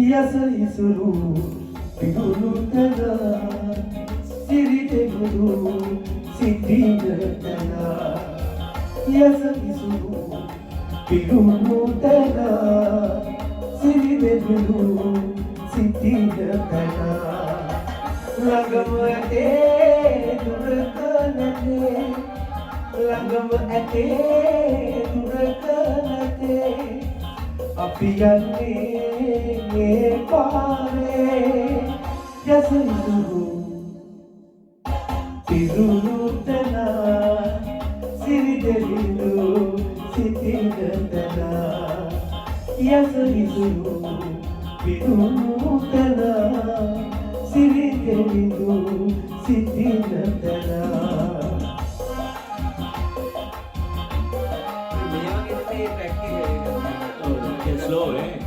යස ඉසුරු පිරුණු තන සිරිදෙගුරු සිටින තන යස ඉසුරු පිරුණු තන සිරිදෙගුරු සිටින තන ළඟම ඇතේ දුරක නැතේ ළඟම ඇතේ දුරක නැතේ අපි යන්නේ මේ පාරේ යස ඉසුරු පිරුණු තන සිරිදෙවිඳු සිටින තන යස ඉසුරු පිරුණු තන සිරිදෙවිඳු සිටින තන slow, eh?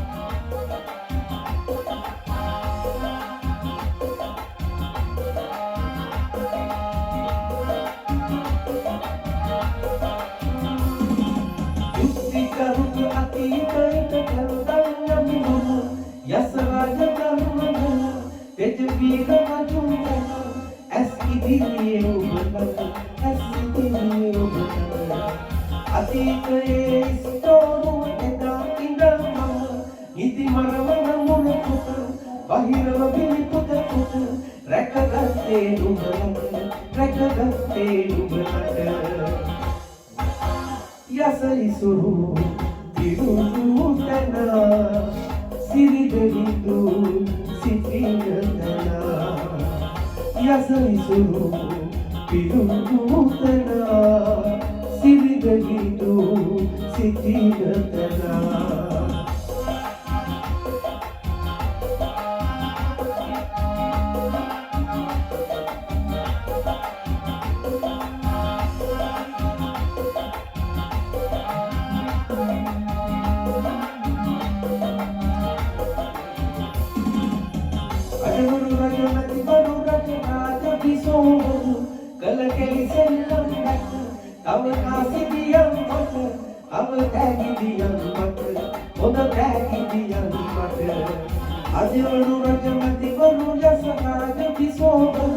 යුක්තිකරුක අතීතයට කල්දන්න මිනුම යස රාජ කරුමගල තෙජ වීර මජුම්ගල ඇස් ඉදිරියේ ඔබට ඇස් ඉදිරියේ ඔබට අතීතයේ ස්තෝරු එදා ඉඳන් ඉති මරවන මුණකුට බහිරව බිලිපුත කුට රැකගත්තේ නුඹලට රැකගත්තේ නුඹලට යස ඉසුරු පිරුණු තන සිරිදෙවිඳු සිටින තන යස ඉසුරු පිරුණු තන සිරිදෙවිඳු සිටින තන අඩවරු රජමැති බඩු රජ රාජ පිසෝවරු කල කෙලි සෙල්ලම් දැක්ක තව කාසිදියන් මට තව තැගිදියන් මට හොඳ තැගිදියන් මට අඩවරු රජමැති බඩු යස රාජ පිසෝවරු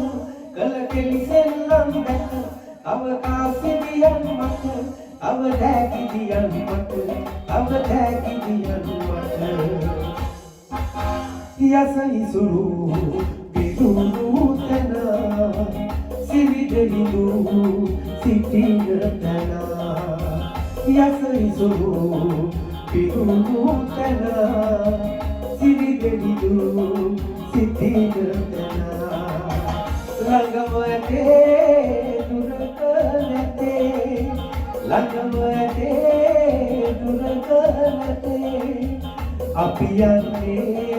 කල කෙලි සෙල්ලම් දැක්ක තව කාසිදියන් මට තව තැගිදියන් මට තව තැගිදියන් මට යස ඉසුරු පිරුණු තන සිරිදෙවිඳු සිටින තන යස ඉසුරු පිරුණු තන සිරිදෙවිඳු සිටින තන ළඟම ඇතේ දුරක නැතේ ළඟම ඇතේ දුරක නැතේ අපි යන්නේ